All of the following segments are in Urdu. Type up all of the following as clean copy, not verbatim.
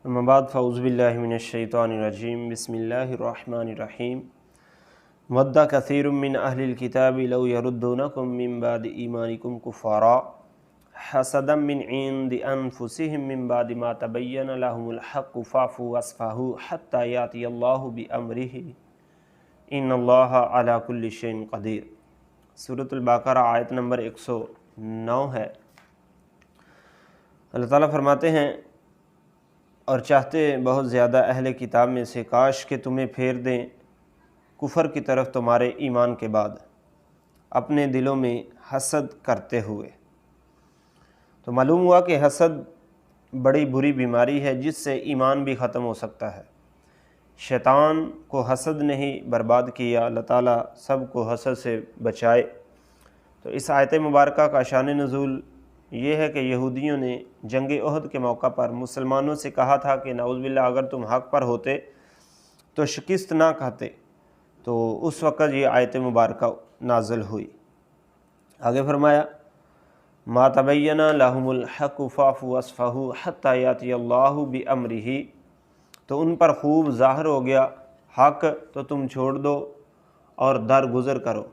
اما بعد فاعوذ باللہ من الشیطان الرجیم بسم اللہ الرحمن الرحیم ود کثیر من اہل الکتاب لو یردونکم من بعد ایمانکم کفارا حسدا من عند انفسهم من بعد ما تبین لهم الحق فاعفوا واصفحوا حتی یاتی اللہ بامرہ ان اللہ علی کل شیء قدیر۔ سورۃ البقرہ آیت نمبر 109 ہے۔ اللہ تعالیٰ فرماتے ہیں اور چاہتے بہت زیادہ اہل کتاب میں سے کاش کہ تمہیں پھیر دیں کفر کی طرف تمہارے ایمان کے بعد، اپنے دلوں میں حسد کرتے ہوئے۔ تو معلوم ہوا کہ حسد بڑی بری بیماری ہے جس سے ایمان بھی ختم ہو سکتا ہے۔ شیطان کو حسد نے ہی برباد کیا، اللہ تعالیٰ سب کو حسد سے بچائے۔ تو اس آیت مبارکہ کا شان نزول یہ ہے کہ یہودیوں نے جنگ احد کے موقع پر مسلمانوں سے کہا تھا کہ نعوذ باللہ اگر تم حق پر ہوتے تو شکست نہ کھاتے، تو اس وقت یہ آیت مبارکہ نازل ہوئی۔ آگے فرمایا ما تبین لہم الحق فاعفوا واصفحوا حتی یاتی اللہ بامرہ، تو ان پر خوب ظاہر ہو گیا حق تو تم چھوڑ دو اور درگزر کرو،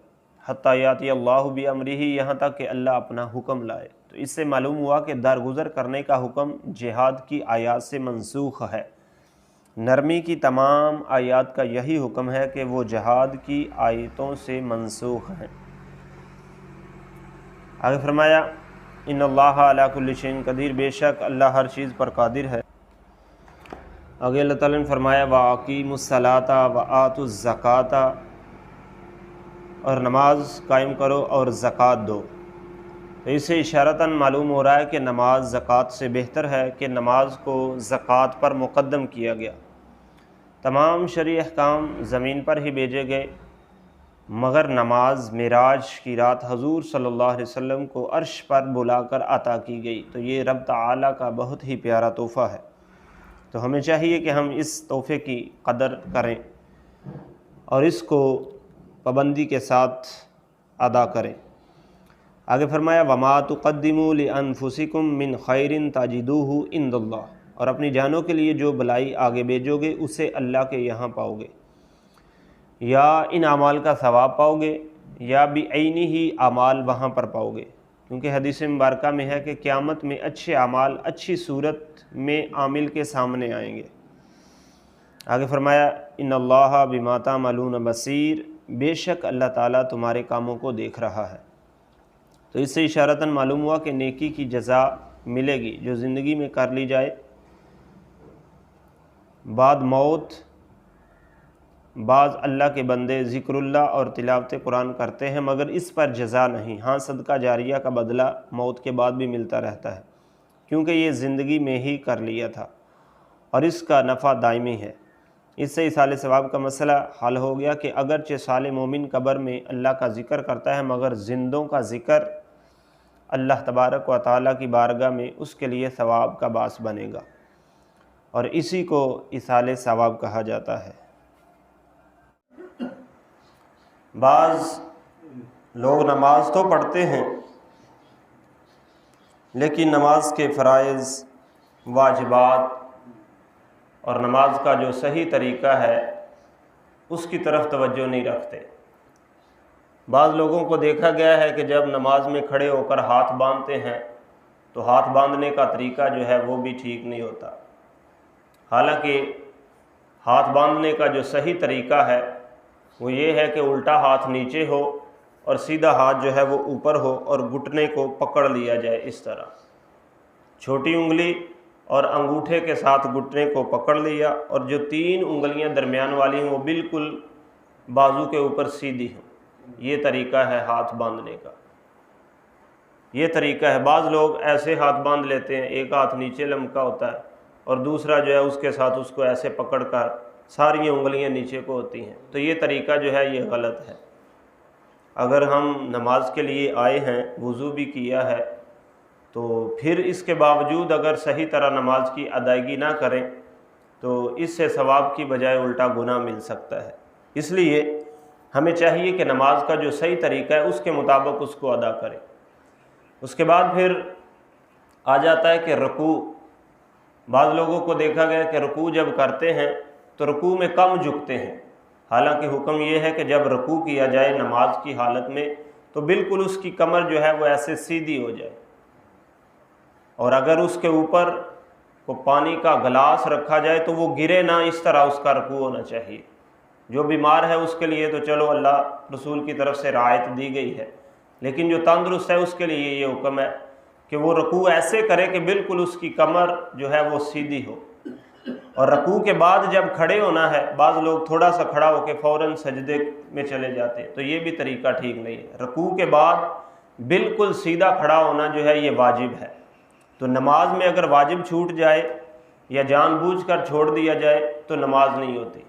حتی یاتی اللہ بامرہ، یہاں تک کہ اللہ اپنا حکم لائے۔ تو اس سے معلوم ہوا کہ درگزر کرنے کا حکم جہاد کی آیات سے منسوخ ہے۔ نرمی کی تمام آیات کا یہی حکم ہے کہ وہ جہاد کی آیتوں سے منسوخ ہیں۔ آگے فرمایا ان اللہ علی کل شیء قدیر، بے شک اللہ ہر چیز پر قادر ہے۔ آگے اللہ تعالیٰ نے فرمایا وَأَقِیمُوا الصَّلَاةَ وَآتُوا الزَّکَاةَ، اور نماز قائم کرو اور زکوٰۃ دو۔ تو اس سے اشارتاً معلوم ہو رہا ہے کہ نماز زکوٰۃ سے بہتر ہے کہ نماز کو زکوٰۃ پر مقدم کیا گیا۔ تمام شرعی احکام زمین پر ہی بھیجے گئے، مگر نماز معراج کی رات حضور صلی اللہ علیہ وسلم کو عرش پر بلا کر عطا کی گئی۔ تو یہ رب تعالیٰ کا بہت ہی پیارا تحفہ ہے، تو ہمیں چاہیے کہ ہم اس تحفے کی قدر کریں اور اس کو پابندی کے ساتھ ادا کریں۔ آگے فرمایا وَمَا تُقَدِّمُوا لِأَنفُسِكُم مِّن خَيْرٍ تَجِدُوهُ عِندَ اللَّهِ، اور اپنی جانوں کے لیے جو بھلائی آگے بھیجو گے اسے اللہ کے یہاں پاؤ گے، یا ان اعمال کا ثواب پاؤ گے یا بعینہ اعمال وہاں پر پاؤ گے، کیونکہ حدیث مبارکہ میں ہے کہ قیامت میں اچھے اعمال اچھی صورت میں عامل کے سامنے آئیں گے۔ آگے فرمایا ان اللہ بما تعملون بصیر، بے شک اللہ تعالیٰ تمہارے کاموں کو دیکھ رہا ہے۔ تو اس سے اشارتاً معلوم ہوا کہ نیکی کی جزا ملے گی جو زندگی میں کر لی جائے۔ بعد موت بعض اللہ کے بندے ذکر اللہ اور تلاوت قرآن کرتے ہیں مگر اس پر جزا نہیں۔ ہاں صدقہ جاریہ کا بدلہ موت کے بعد بھی ملتا رہتا ہے، کیونکہ یہ زندگی میں ہی کر لیا تھا اور اس کا نفع دائمی ہے۔ اس سے ایصال ثواب کا مسئلہ حل ہو گیا کہ اگرچہ صالح مومن قبر میں اللہ کا ذکر کرتا ہے مگر زندوں کا ذکر اللہ تبارک و تعالیٰ کی بارگاہ میں اس کے لیے ثواب کا باعث بنے گا، اور اسی کو ایصال ثواب کہا جاتا ہے۔ بعض لوگ نماز تو پڑھتے ہیں لیکن نماز کے فرائض، واجبات اور نماز کا جو صحیح طریقہ ہے اس کی طرف توجہ نہیں رکھتے۔ بعض لوگوں کو دیکھا گیا ہے کہ جب نماز میں کھڑے ہو کر ہاتھ باندھتے ہیں تو ہاتھ باندھنے کا طریقہ جو ہے وہ بھی ٹھیک نہیں ہوتا، حالانکہ ہاتھ باندھنے کا جو صحیح طریقہ ہے وہ یہ ہے کہ الٹا ہاتھ نیچے ہو اور سیدھا ہاتھ جو ہے وہ اوپر ہو اور گھٹنے کو پکڑ لیا جائے، اس طرح چھوٹی انگلی اور انگوٹھے کے ساتھ گھٹنے کو پکڑ لیا، اور جو 3 انگلیاں درمیان والی ہیں وہ بالکل بازو کے اوپر سیدھی ہوں۔ یہ طریقہ ہے ہاتھ باندھنے کا، یہ طریقہ ہے۔ بعض لوگ ایسے ہاتھ باندھ لیتے ہیں، ایک ہاتھ نیچے لمکا ہوتا ہے اور دوسرا جو ہے اس کے ساتھ اس کو ایسے پکڑ کر ساری انگلیاں نیچے کو ہوتی ہیں، تو یہ طریقہ جو ہے یہ غلط ہے۔ اگر ہم نماز کے لیے آئے ہیں، وضو بھی کیا ہے، تو پھر اس کے باوجود اگر صحیح طرح نماز کی ادائیگی نہ کریں تو اس سے ثواب کی بجائے الٹا گناہ مل سکتا ہے۔ اس لیے ہمیں چاہیے کہ نماز کا جو صحیح طریقہ ہے اس کے مطابق اس کو ادا کریں۔ اس کے بعد پھر آ جاتا ہے کہ رکوع، بعض لوگوں کو دیکھا گیا کہ رکوع جب کرتے ہیں تو رکوع میں کم جھکتے ہیں، حالانکہ حکم یہ ہے کہ جب رکوع کیا جائے نماز کی حالت میں تو بالکل اس کی کمر جو ہے وہ ایسے سیدھی ہو جائے، اور اگر اس کے اوپر کو پانی کا گلاس رکھا جائے تو وہ گرے نہ، اس طرح اس کا رکوع ہونا چاہیے۔ جو بیمار ہے اس کے لیے تو چلو اللہ رسول کی طرف سے رعایت دی گئی ہے، لیکن جو تندرست ہے اس کے لیے یہ حکم ہے کہ وہ رکوع ایسے کرے کہ بالکل اس کی کمر جو ہے وہ سیدھی ہو۔ اور رکوع کے بعد جب کھڑے ہونا ہے، بعض لوگ تھوڑا سا کھڑا ہو کے فوراً سجدے میں چلے جاتے ہیں، تو یہ بھی طریقہ ٹھیک نہیں ہے۔ رکوع کے بعد بالکل سیدھا کھڑا ہونا جو ہے یہ واجب ہے۔ تو نماز میں اگر واجب چھوٹ جائے یا جان بوجھ کر چھوڑ دیا جائے تو نماز نہیں ہوتی۔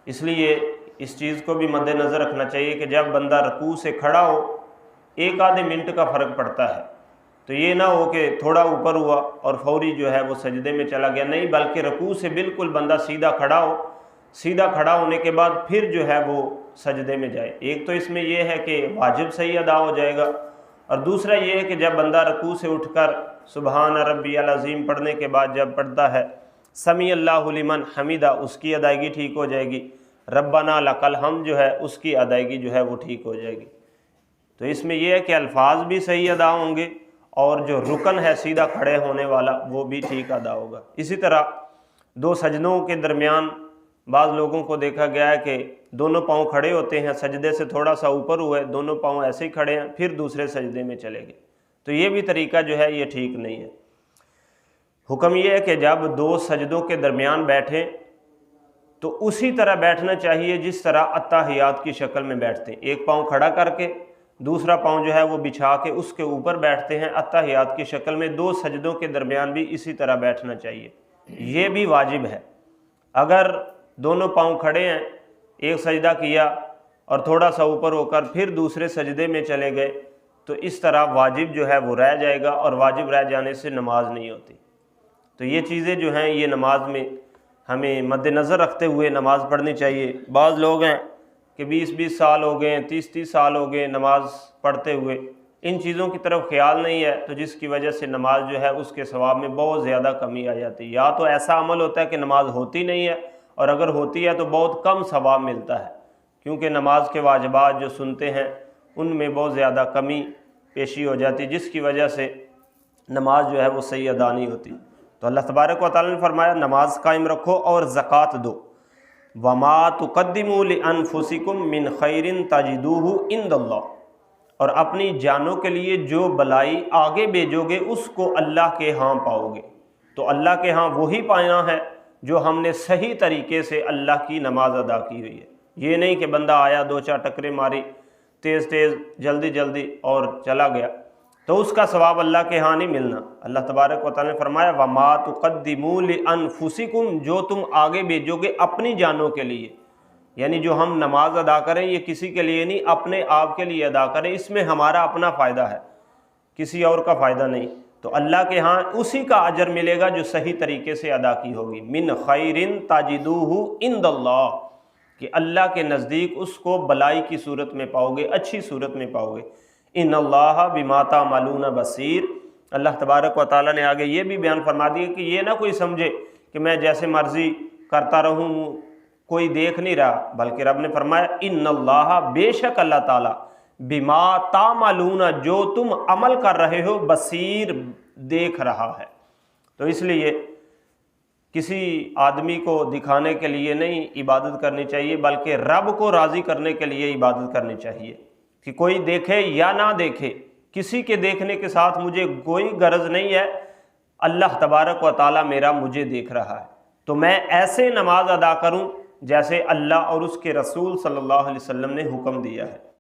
اس لیے اس چیز کو بھی مد نظر رکھنا چاہیے کہ جب بندہ رکوع سے کھڑا ہو، ایک آدھے منٹ کا فرق پڑتا ہے، تو یہ نہ ہو کہ تھوڑا اوپر ہوا اور فوری جو ہے وہ سجدے میں چلا گیا، نہیں، بلکہ رکوع سے بالکل بندہ سیدھا کھڑا ہو، سیدھا کھڑا ہونے کے بعد پھر جو ہے وہ سجدے میں جائے۔ ایک تو اس میں یہ ہے کہ واجب صحیح ادا ہو جائے گا، اور دوسرا یہ ہے کہ جب بندہ رکوع سے اٹھ کر سبحان ربی العظیم پڑھنے کے بعد جب پڑھتا ہے سمیع اللہ لمن حمیدہ، اس کی ادائیگی ٹھیک ہو جائے گی، ربنا لک الحمد جو ہے اس کی ادائیگی جو ہے وہ ٹھیک ہو جائے گی۔ تو اس میں یہ ہے کہ الفاظ بھی صحیح ادا ہوں گے اور جو رکن ہے سیدھا کھڑے ہونے والا وہ بھی ٹھیک ادا ہوگا۔ اسی طرح دو سجدوں کے درمیان بعض لوگوں کو دیکھا گیا ہے کہ دونوں پاؤں کھڑے ہوتے ہیں، سجدے سے تھوڑا سا اوپر ہوئے، دونوں پاؤں ایسے ہی کھڑے ہیں، پھر دوسرے سجدے میں چلے گئے، تو یہ بھی طریقہ جو ہے یہ ٹھیک نہیں ہے۔ حکم یہ ہے کہ جب دو سجدوں کے درمیان بیٹھیں تو اسی طرح بیٹھنا چاہیے جس طرح اتحیات کی شکل میں بیٹھتے ہیں، ایک پاؤں کھڑا کر کے دوسرا پاؤں جو ہے وہ بچھا کے اس کے اوپر بیٹھتے ہیں اتحیات کی شکل میں، دو سجدوں کے درمیان بھی اسی طرح بیٹھنا چاہیے، یہ بھی واجب ہے۔ اگر دونوں پاؤں کھڑے ہیں، ایک سجدہ کیا اور تھوڑا سا اوپر ہو کر پھر دوسرے سجدے میں چلے گئے تو اس طرح واجب جو ہے وہ رہ جائے گا، اور واجب رہ جانے سے نماز نہیں ہوتی۔ تو یہ چیزیں جو ہیں یہ نماز میں ہمیں مد نظر رکھتے ہوئے نماز پڑھنی چاہیے۔ بعض لوگ ہیں کہ 20 سال ہو گئے، 30 سال ہو گئے نماز پڑھتے ہوئے، ان چیزوں کی طرف خیال نہیں ہے، تو جس کی وجہ سے نماز جو ہے اس کے ثواب میں بہت زیادہ کمی آ جاتی ہے۔ یا تو ایسا عمل ہوتا ہے کہ نماز ہوتی نہیں ہے، اور اگر ہوتی ہے تو بہت کم ثواب ملتا ہے، کیونکہ نماز کے واجبات جو سنتے ہیں ان میں بہت زیادہ کمی پیشی ہو جاتی، جس کی وجہ سے نماز جو ہے وہ صحیح ادا نہیں ہوتی۔ تو اللہ تبارک و تعالیٰ نے فرمایا نماز قائم رکھو اور زکوٰۃ دو، وَمَا تُقَدِّمُوا لِأَنفُسِكُم مِّن خَيْرٍ تَجِدُوهُ عِندَ اللَّهِ، اور اپنی جانوں کے لیے جو بلائی آگے بھیجو گے اس کو اللہ کے ہاں پاؤ گے۔ تو اللہ کے ہاں وہی پانا ہے جو ہم نے صحیح طریقے سے اللہ کی نماز ادا کی ہوئی ہے، یہ نہیں کہ بندہ آیا دو چار ٹکرے ماری تیز جلدی اور چلا گیا، تو اس کا ثواب اللہ کے ہاں نہیں ملنا۔ اللہ تبارک و تعالیٰ نے فرمایا وَمَا تُقَدِّمُوا لِأَنفُسِكُم، جو تم آگے بھیجو گے اپنی جانوں کے لیے، یعنی جو ہم نماز ادا کریں یہ کسی کے لیے نہیں، اپنے آپ کے لیے ادا کریں، اس میں ہمارا اپنا فائدہ ہے، کسی اور کا فائدہ نہیں، تو اللہ کے ہاں اسی کا اجر ملے گا جو صحیح طریقے سے ادا کی ہوگی۔ من خیرن تجدوہ عند اللہ، کہ اللہ کے نزدیک اس کو بلائی کی صورت میں پاؤ گے، اچھی صورت میں پاؤ گے۔ ان اللہ بما تعملون بصیر، اللہ تبارک و تعالیٰ نے آگے یہ بھی بیان فرما دیا کہ یہ نہ کوئی سمجھے کہ میں جیسے مرضی کرتا رہوں کوئی دیکھ نہیں رہا، بلکہ رب نے فرمایا ان اللہ، بے شک اللہ تعالیٰ، بما تعملون، جو تم عمل کر رہے ہو، بصیر، دیکھ رہا ہے۔ تو اس لیے کسی آدمی کو دکھانے کے لیے نہیں عبادت کرنی چاہیے، بلکہ رب کو راضی کرنے کے لیے عبادت کرنی چاہیے، کہ کوئی دیکھے یا نہ دیکھے، کسی کے دیکھنے کے ساتھ مجھے کوئی غرض نہیں ہے، اللہ تبارک و تعالیٰ میرا مجھے دیکھ رہا ہے، تو میں ایسے نماز ادا کروں جیسے اللہ اور اس کے رسول صلی اللہ علیہ وسلم نے حکم دیا ہے۔